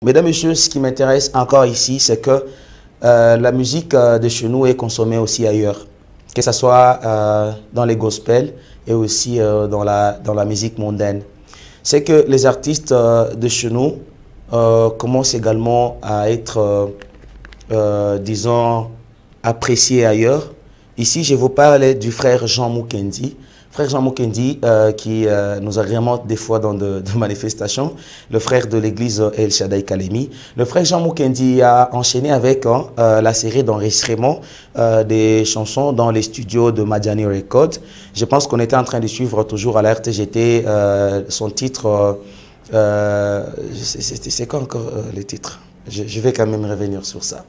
Mesdames, Messieurs, ce qui m'intéresse encore ici, c'est que la musique de chez nous est consommée aussi ailleurs, que ce soit dans les gospels et aussi dans la musique mondaine. C'est que les artistes de chez nous commencent également à être, disons, appréciés ailleurs. Ici, je vous parle du frère Jean Mukendi. Frère Jean Mukendi, qui nous agrémente des fois dans de manifestations, le frère de l'église El Shaddai Kalemi. Le frère Jean Mukendi a enchaîné avec la série d'enregistrement des chansons dans les studios de Madjani Records. Je pense qu'on était en train de suivre toujours à la RTGT son titre. C'est quoi encore le titre? Je vais quand même revenir sur ça.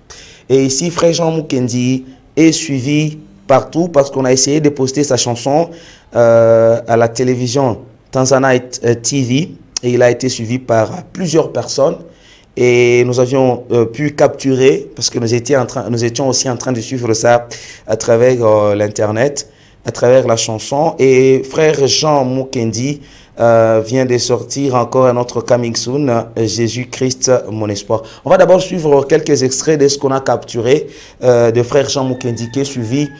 Et ici, frère Jean Mukendi est suivi partout parce qu'on a essayé de poster sa chanson à la télévision Tanzanite TV et il a été suivi par plusieurs personnes et nous avions pu capturer, parce que nous étions aussi en train de suivre ça à travers l'internet, à travers la chanson. Et frère Jean Mukendi vient de sortir encore un autre coming soon, Jésus-Christ, mon espoir. On va d'abord suivre quelques extraits de ce qu'on a capturé de frère Jean Mukendi, qui est suivi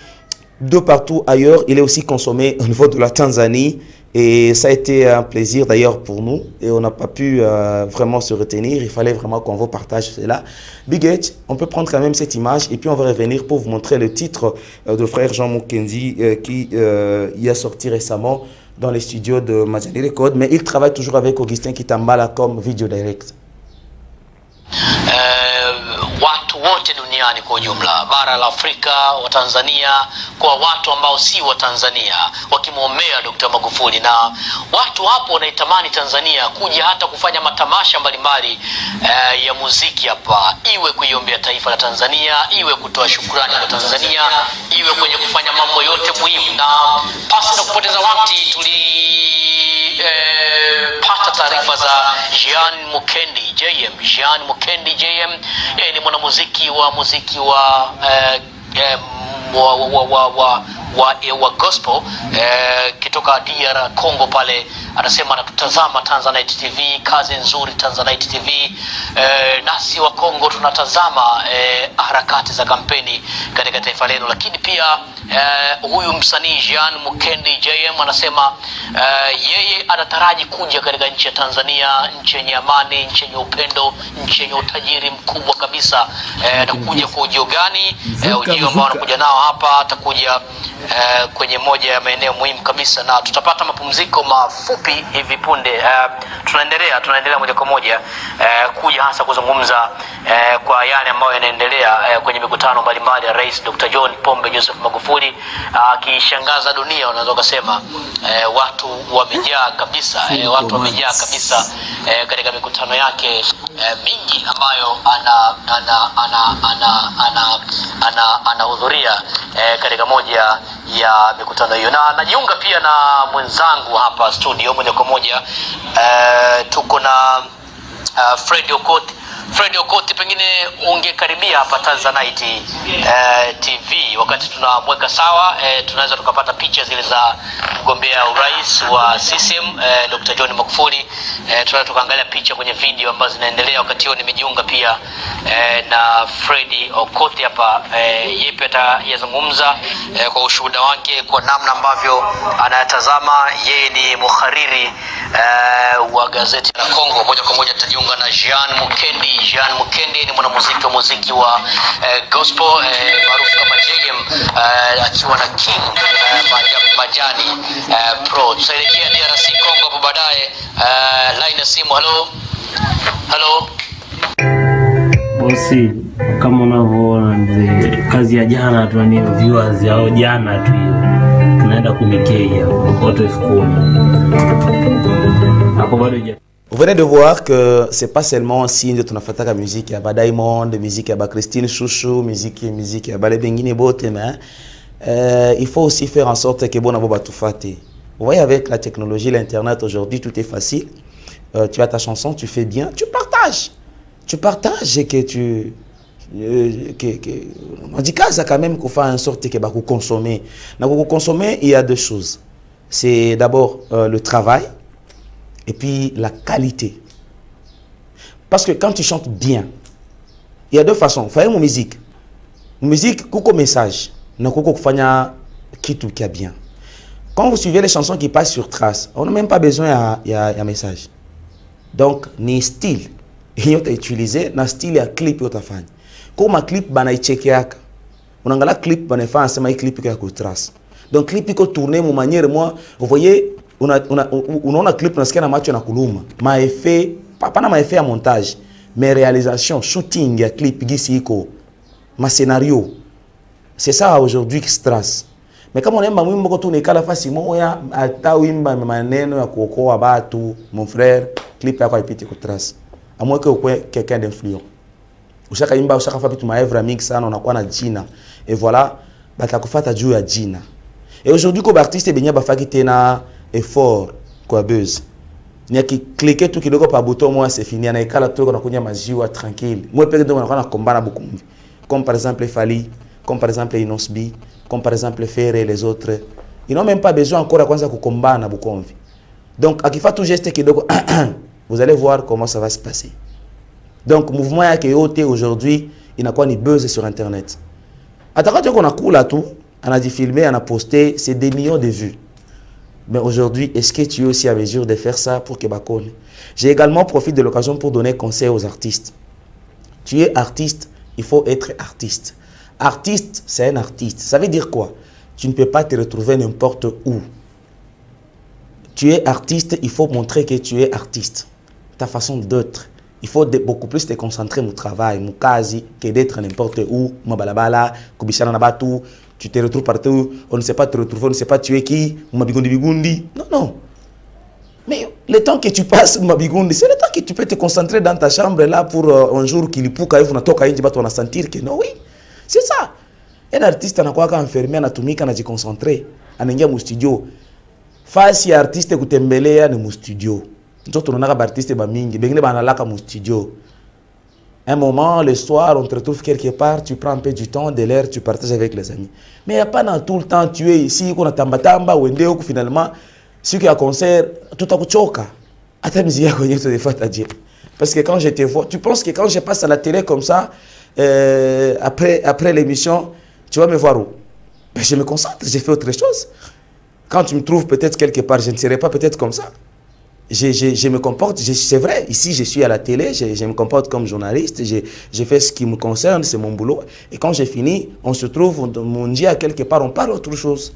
de partout ailleurs. Il est aussi consommé au niveau de la Tanzanie et ça a été un plaisir d'ailleurs pour nous et on n'a pas pu vraiment se retenir. Il fallait vraiment qu'on vous partage cela. Big H, on peut prendre quand même cette image et puis on va revenir pour vous montrer le titre de frère Jean Mukendi qui y a sorti récemment dans les studios de Madjani Records, mais il travaille toujours avec Augustin Kitambala comme video direct. Watu wote duniani kwa ujumla, bara la Afrika, wa Tanzania, kwa watu ambao si wa Tanzania wakimwombea Dr. Magufuli, na watu hapo wanaitamani Tanzania kuja hata kufanya matamasha mbalimbali ya muziki hapa, iwe kuiombea taifa la Tanzania, iwe kutoa shukrani kwa Tanzania, iwe kwenye kufanya mambo yote muhimu. Na pasi na kupoteza wakati pata taarifa za Jean Mukendi JM. Jean Mukendi JM ni mwanamuziki wa wa gospel kitoka DR Congo pale. Anasema anatutazama Tanzanite TV, kazi nzuri Tanzanite TV. Nasi wa Congo tunatazama harakati za kampeni katika taifa letu. Lakini pia huyu msanii Jean Mukendi JM anasema yeye anataraji kuja katika nchi ya Tanzania, nchi yenye amani, nchi yenye upendo, nchi yenye utajiri mkubwa kabisa. Atakuja kwa ujio gani? Ujio ambao anakuja nao hapa, atakuja kwenye moja ya maeneo muhimu kabisa, na tutapata mapumziko mafupi hivi punde. Tunaendelea moja kwa moja kuja hasa kuzungumza kwa yale ambayo yanaendelea kwenye mikutano mbalimbali ya Rais Dr. John Pombe Joseph Magufuli, akishangaza dunia. Unaweza kusema watu wamejaa kabisa, watu wamejaa kabisa katika mikutano yake mingi ambayo anahudhuria katika moja ya mikutano hiyo. Na najiunga pia na mwenzangu hapa studio moja kwa moja. Tuko na Fred Okoti. Fred Okoti, pengine ungekaribia hapa Tanzanite TV wakati tunamweka sawa, tunaweza tukapata picha zile za mgombea urais wa CCM Dr. John Magufuli. Tunaweza tukaangalia picha kwenye video ambazo zinaendelea wakati huo. Nimejiunga pia na Fred Okoti hapa, yeye pia atazungumza kwa ushuhuda wake kwa namna ambavyo anayatazama. Yeye ni mhariri wa gazeti la Kongo. Moja kwa moja tutajiunga na Jean Mukendi. Jean Mukendi ni mwanamuziki wa gospel maarufu kama JM, akiwa na King Madjani Pro. Tutaelekea DRC Kongo hapo baadaye. Line ya simu. Hello. Bosi, kama unavyoona mzee, kazi ya jana tu ni viewers yao jana tu hiyo. Tunaenda kumikea watu 10,000. Hapo bado. Vous venez de voir que c'est pas seulement un signe de ton afataka musique, il y a Diamond, musique, il y a Christine Chouchou, musique, il y a Bengine Bote, mais il faut aussi faire en sorte que bon abo tout faté. Vous voyez, avec la technologie, l'internet aujourd'hui, tout est facile. Tu as ta chanson, tu fais bien, tu partages. Tu partages et que tu on dit que ça quand même qu'on fait en sorte que bah consommer. Donc pour consommer, il y a deux choses. C'est d'abord le travail et puis la qualité. Parce que quand tu chantes bien, il y a deux façons. Vous voyez mon musique. Mon musique, coucou message. Non, coucou fanya kitu qui a bien. Quand vous suivez les chansons qui passent sur Trace, on n'a même pas besoin d'un message. Donc, ni style. Il y a utilisé, na style, il y a clip, il y a fan. Comme un clip, il y a checké. On a un clip, il y a un clip qui a Trace. Donc, clip, il y a tourné, mon manière, moi, vous voyez, on a un clip, on a un match, on a Kuluma. Ma effet, pas ma effet à montage, mais réalisation, shooting, clip, ma scénario. C'est ça aujourd'hui qui se trace. Mais comme on aime beaucoup tourner kala facilement, ya ata wimba maneno ya kuokoa batu, mon frère, clip yako ipite ko trace. À moins que vous quelqu'un d'influent. Ushaka imba ushaka fa bitu maevra mix sana unakuwa na jina. Et voilà, batakufata juu ya jina. Et aujourd'hui comme artiste benya bafaki tena effort kwa buzz. Nya ki cliquer tout kidogo pa bouton moi c'est fini na ikala tout na kunya majiwa tranquille. Moi peut être on a combat beaucoup. Comme par exemple Fali, comme par exemple Inosbi, comme par exemple Ferre et les autres. Ils n'ont même pas besoin encore de combattre na Bukomvi. Donc à qui fait tout geste kidogo vous allez voir comment ça va se passer. Donc, le mouvement qui est ôté aujourd'hui, il n'a quoi ni buzz sur Internet. À ta qu'on a cool à tout, on a dit filmer, on a posté, c'est des millions de vues. Mais aujourd'hui, est-ce que tu es aussi à mesure de faire ça pour que Bakone? J'ai également profité de l'occasion pour donner conseil aux artistes. Tu es artiste, il faut être artiste. Artiste, c'est un artiste. Ça veut dire quoi? Tu ne peux pas te retrouver n'importe où. Tu es artiste, il faut montrer que tu es artiste. Ta façon d'être. Il faut beaucoup plus te concentrer sur mon travail, mon quasi, que d'être n'importe où, tu te retrouves partout, on ne sait pas te retrouver, on ne sait pas tu es qui, non, non. Mais le temps que tu passes, c'est le temps que tu peux te concentrer dans ta chambre là pour un jour qu'il pousse, on va sentir que non, oui, c'est ça. Un artiste, on a enfermé, on a concentrer, on a un studio. Face à artiste, on a un studio. On a un artiste qui studio. Un moment, le soir, on te retrouve quelque part, tu prends un peu du temps, de l'air, tu partages avec les amis. Mais il n'y a pas dans tout le temps, tu es ici, on a tamba ou finalement, si tu as un concert, tout à coup, choka. Parce que quand je te vois, tu penses que quand je passe à la télé comme ça, après l'émission, tu vas me voir où? Ben, je me concentre, j'ai fait autre chose. Quand tu me trouves peut-être quelque part, je ne serai pas peut-être comme ça. Je me comporte, c'est vrai, ici je suis à la télé, je me comporte comme journaliste, je fais ce qui me concerne, c'est mon boulot. Et quand j'ai fini, on se trouve, on dit à quelque part, on parle autre chose.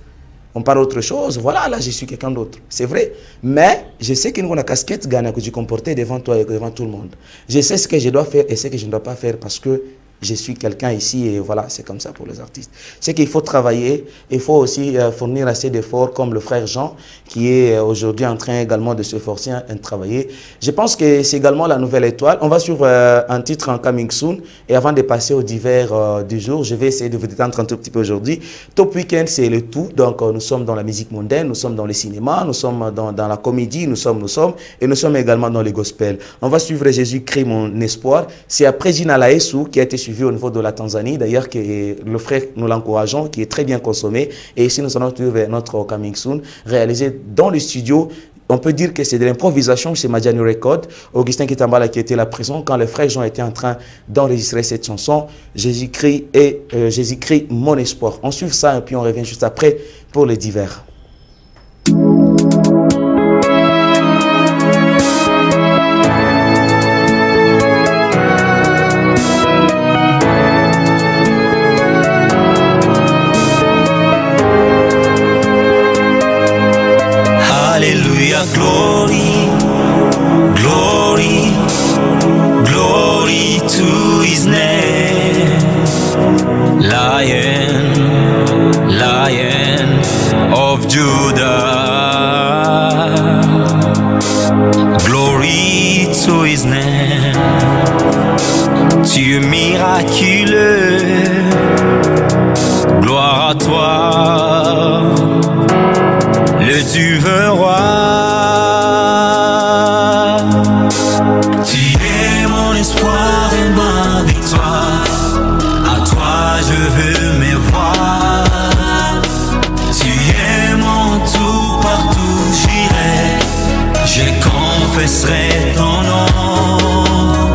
On parle autre chose, voilà, là je suis quelqu'un d'autre. C'est vrai. Mais je sais qu'il y a une casquette que tu comportais devant toi et devant tout le monde. Je sais ce que je dois faire et ce que je ne dois pas faire parce que je suis quelqu'un ici et voilà, c'est comme ça pour les artistes. C'est qu'il faut travailler, il faut aussi fournir assez d'efforts comme le frère Jean qui est aujourd'hui en train également de se forcer à travailler. Je pense que c'est également la nouvelle étoile. On va sur un titre en coming soon et avant de passer au divers du jour, je vais essayer de vous détendre un tout petit peu aujourd'hui. Top Weekend, c'est le tout. Donc nous sommes dans la musique mondaine, nous sommes dans le cinéma, nous sommes dans la comédie, nous sommes et nous sommes également dans les gospels. On va suivre Jésus-Christ, mon espoir. C'est après Gina Laesou qui a été suivi au niveau de la Tanzanie, d'ailleurs que le frère, nous l'encourageons, qui est très bien consommé. Et ici, nous allons trouver notre coming soon, réalisé dans le studio. On peut dire que c'est de l'improvisation chez Madjani Record. Augustin Kitambala qui était à la prison quand le frère Jean était en train d'enregistrer cette chanson, Jésus-Christ et Jésus-Christ, mon espoir. On suit ça et puis on revient juste après pour les divers. Glory, glory, glory to his name. Lion, Lion of Judah. Glory to his name. Tu es miraculeux. Gloire à toi, le Dieu roi. Je confesserai ton nom.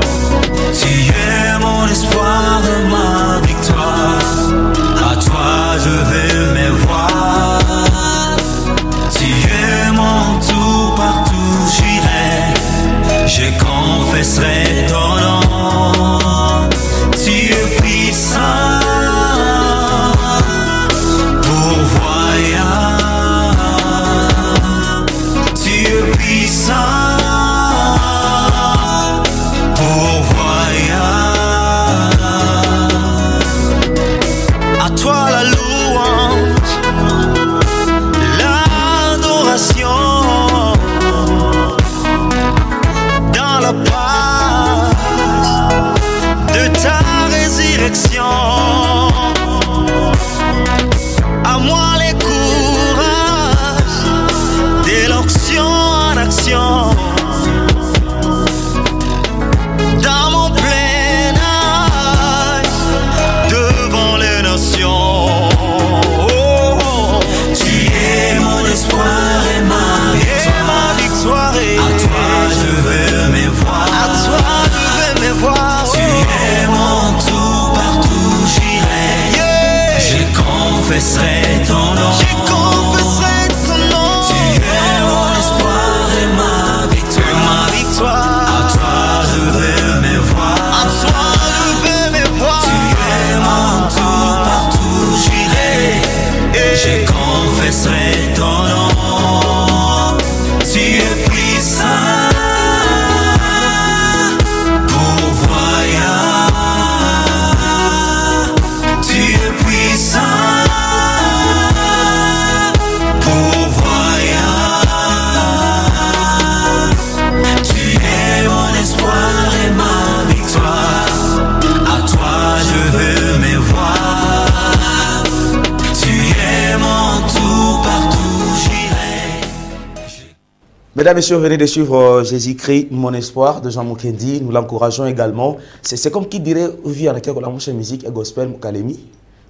Mesdames et messieurs, venez de suivre Jésus-Christ, mon espoir de Jean Mukendi. Nous l'encourageons également. C'est comme qui dirait, oui, on a la musique et gospel Mukalemi.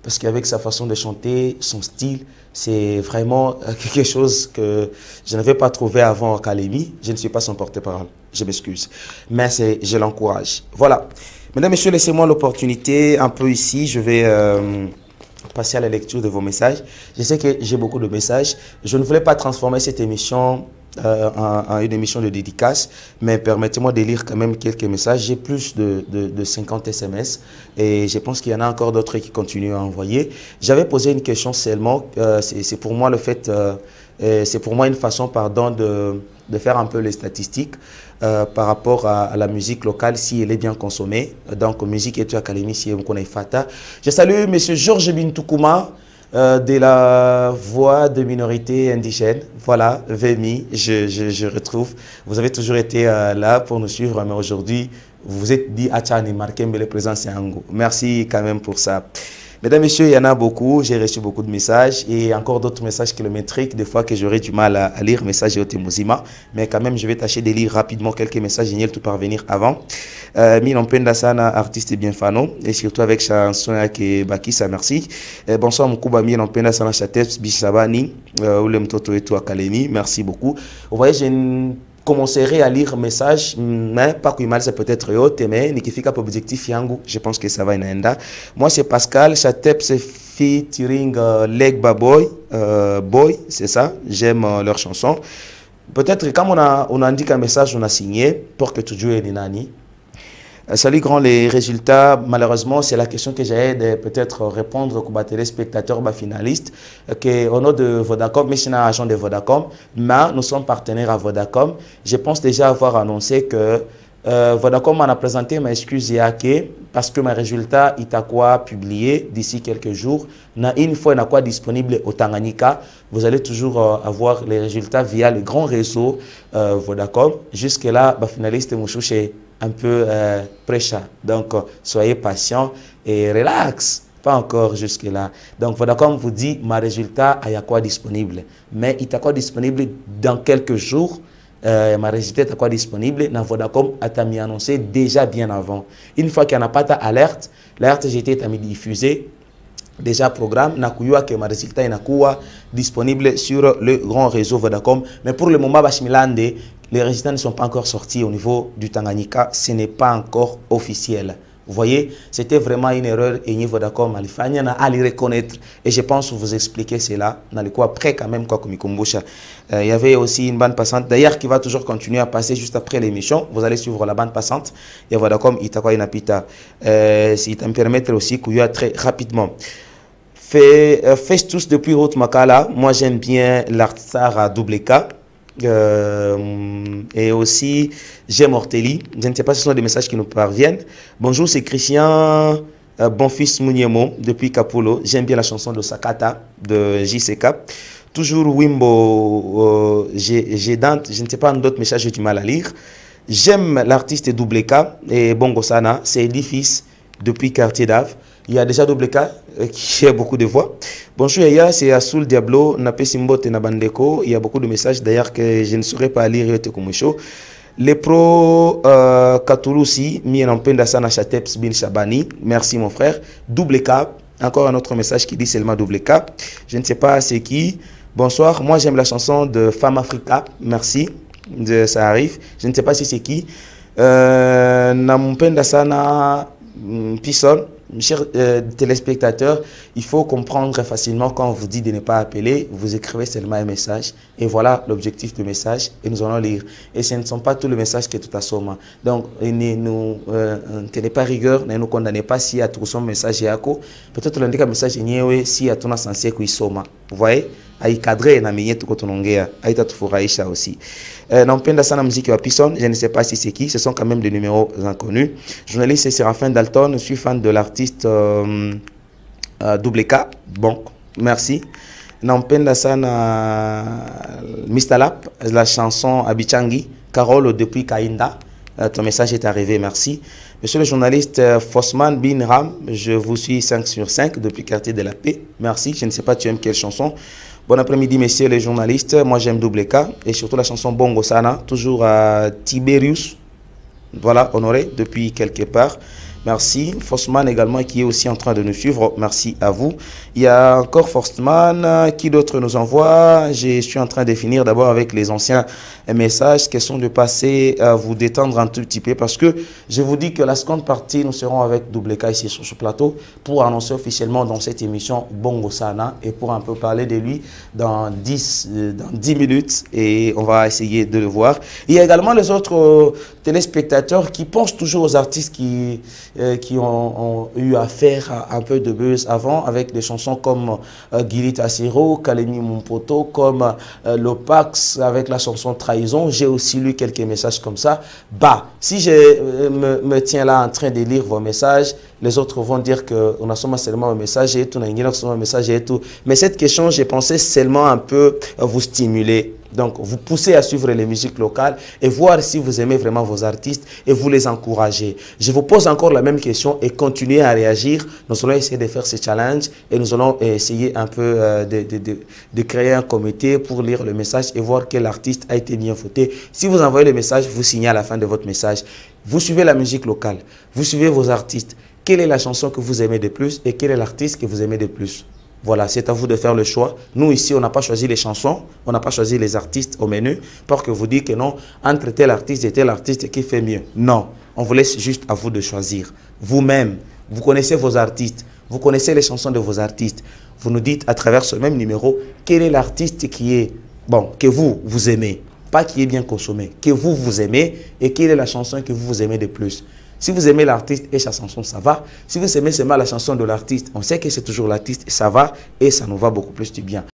Parce qu'avec sa façon de chanter, son style, c'est vraiment quelque chose que je n'avais pas trouvé avant à Kalemi. Je ne suis pas son porte-parole, je m'excuse. Mais je l'encourage. Voilà. Mesdames et messieurs, laissez-moi l'opportunité un peu ici. Je vais passer à la lecture de vos messages. Je sais que j'ai beaucoup de messages. Je ne voulais pas transformer cette émission en une émission de dédicace, mais permettez-moi de lire quand même quelques messages. J'ai plus de 50 SMS et je pense qu'il y en a encore d'autres qui continuent à envoyer. J'avais posé une question seulement, c'est pour moi le fait, c'est pour moi une façon, pardon, de faire un peu les statistiques par rapport à la musique locale, si elle est bien consommée. Donc, musique et académie, si on connaît Fata. Je salue M. Georges Bintoukuma, de la voix de minorité indigène. Voilà, VMI, je retrouve. Vous avez toujours été là pour nous suivre, mais aujourd'hui, vous vous êtes dit, Achani, marqué, mais le présent, c'est Ango. Merci quand même pour ça. Mesdames, Messieurs, il y en a beaucoup. J'ai reçu beaucoup de messages et encore d'autres messages kilométriques, des fois que j'aurais du mal à lire, messages et Mouzima. Mais quand même, je vais tâcher de lire rapidement quelques messages géniaux tout parvenir avant. Minon Pendasana, artiste bien fano, et surtout avec chanson qui Bakisa, merci. Bonsoir, Moukouba Minon Pendasana Chatep, Bishabani, Oulem Toto et toi, Kalemi, merci beaucoup. Vous voyez, j'ai commencerai à lire message, mais pas que mal c'est peut-être haute, mais nikifika pour objectif yangu, je pense que ça va inaenda. Moi c'est Pascal, Chatep c'est featuring Leg Baboy, Boy, c'est ça, j'aime leur chanson. Peut-être comme on a indiqué un message, on a signé pour que tu joues Nani. Salut grand, les résultats, malheureusement, c'est la question que j'ai de peut-être répondre aux téléspectateurs finalistes, qu'au nom de Vodacom, mais je suis un agent de Vodacom, mais nous sommes partenaires à Vodacom. Je pense déjà avoir annoncé que Vodacom m'en a présenté ma excuse parce que mes résultats, il t'a quoi publié d'ici quelques jours. Une fois, il n'a quoi disponible au Tanganyika. Vous allez toujours avoir les résultats via le grand réseau Vodacom. Jusque-là, finaliste Mouchouché un peu prêcha. Donc, soyez patient et relax. Pas encore jusque-là. Donc, Vodacom vous dit, ma résultat, il y a quoi disponible. Mais il t'a quoi disponible dans quelques jours. Ma résultat est quoi disponible. Dans Vodacom, a mis annoncé déjà bien avant. Une fois qu'il n'y en a pas d'alerte, l'alerte GT est mis diffusée. Déjà programme, Nakuyua que ma résultat est disponible sur le grand réseau Vodacom. Mais pour le moment, Bachimilande, les résultats ne sont pas encore sortis au niveau du Tanganyika. Ce n'est pas encore officiel. Vous voyez, c'était vraiment une erreur et Vodacom Alifania à les reconnaître. Et je pense vous expliquer cela. Dans le coup, après, quand même, quoi, comme il y avait aussi une bande passante, d'ailleurs, qui va toujours continuer à passer juste après l'émission. Vous allez suivre la bande passante. Il y a Vodacom, Itakwa Inapita. Si ça me permet aussi qu'il y a très rapidement. Festus depuis Haute Makala. Moi, j'aime bien l'artsar à double K. Et aussi, j'aime Ortelli. Je ne sais pas si ce sont des messages qui nous parviennent. Bonjour, c'est Christian Bonfils Mouniemo depuis Capolo. J'aime bien la chanson de Sakata de JCK. Toujours Wimbo, Dante. Je ne sais pas d'autres messages, j'ai du mal à lire. J'aime l'artiste Double K et Bongo Sana. C'est Eddie Fils depuis Quartier d'Ave. Il y a déjà Double K qui a beaucoup de voix. Bonjour Yaya, c'est Assoul Diablo, Napé Simbote Nabandeko. Il y a beaucoup de messages d'ailleurs que je ne saurais pas lire. Les pros Katurusi, Mienampenda Sana Chateps Bin Shabani. Merci mon frère. Double K, encore un autre message qui dit seulement Double K. Je ne sais pas c'est qui. Bonsoir, moi j'aime la chanson de Femme Africa. Merci, ça arrive. Je ne sais pas si c'est qui. Nampenda Sana Pisson. Chers téléspectateurs, il faut comprendre facilement quand on vous dit de ne pas appeler, vous écrivez seulement un message et voilà l'objectif du message et nous allons lire. Et ce ne sont pas tous les messages qui sont tout à somme. Donc, ne tenez pas rigueur, ne nous condamnez pas si à tout son message est à quoi. Peut-être l'indique un message est si à ton sensé qui soma. Vous voyez? Aïe cadré na minye tout konongea aïe tatu furahisha aussi. Nampenda sana musique wa Pisson, je ne sais pas si c'est qui, ce sont quand même des numéros inconnus. Journaliste Séraphin Dalton, je suis fan de l'artiste Double K. Bon, merci. Nampenda sana Mistalap, la chanson Abichangi, Carole depuis Kainda. Ton message est arrivé, merci. Monsieur le journaliste Fosman Bin Ram, je vous suis 5 sur 5 depuis Quartier de la Paix. Merci, je ne sais pas tu aimes quelle chanson. Bon après-midi, messieurs les journalistes. Moi, j'aime Double K et surtout la chanson Bongo Sana, toujours à Tiberius. Voilà, honoré depuis quelque part. Merci. Forceman également qui est aussi en train de nous suivre. Merci à vous. Il y a encore Forceman. Qui d'autre nous envoie? Je suis en train de finir d'abord avec les anciens messages. Question de passer à vous détendre un tout petit peu parce que je vous dis que la seconde partie, nous serons avec Double K ici sur ce plateau pour annoncer officiellement dans cette émission Bongo Sana et pour un peu parler de lui dans 10 minutes et on va essayer de le voir. Il y a également les autres téléspectateurs qui pensent toujours aux artistes qui ont eu à faire un peu de buzz avant avec des chansons comme Gili Tassiro, Kalemi Mumpoto, comme Lopax avec la chanson Trahison. J'ai aussi lu quelques messages comme ça. Bah, si je me tiens là en train de lire vos messages, les autres vont dire qu'on a seulement un message et tout, un message et tout. Mais cette question, j'ai pensé seulement un peu vous stimuler. Donc, vous poussez à suivre les musiques locales et voir si vous aimez vraiment vos artistes et vous les encouragez. Je vous pose encore la même question et continuez à réagir. Nous allons essayer de faire ce challenge et nous allons essayer un peu de créer un comité pour lire le message et voir quel artiste a été bien voté. Si vous envoyez le message, vous signez à la fin de votre message. Vous suivez la musique locale, vous suivez vos artistes. Quelle est la chanson que vous aimez de plus et quel est l'artiste que vous aimez de plus? Voilà, c'est à vous de faire le choix. Nous, ici, on n'a pas choisi les chansons, on n'a pas choisi les artistes au menu pour que vous dites que non, entre tel artiste et tel artiste qui fait mieux. Non, on vous laisse juste à vous de choisir. Vous-même, vous connaissez vos artistes, vous connaissez les chansons de vos artistes. Vous nous dites à travers ce même numéro, quel est l'artiste qui est, bon, que vous aimez. Pas qui est bien consommé, que vous aimez et quelle est la chanson que vous aimez de plus. Si vous aimez l'artiste et sa chanson, ça va. Si vous aimez seulement la chanson de l'artiste, on sait que c'est toujours l'artiste, ça va et ça nous va beaucoup plus du bien.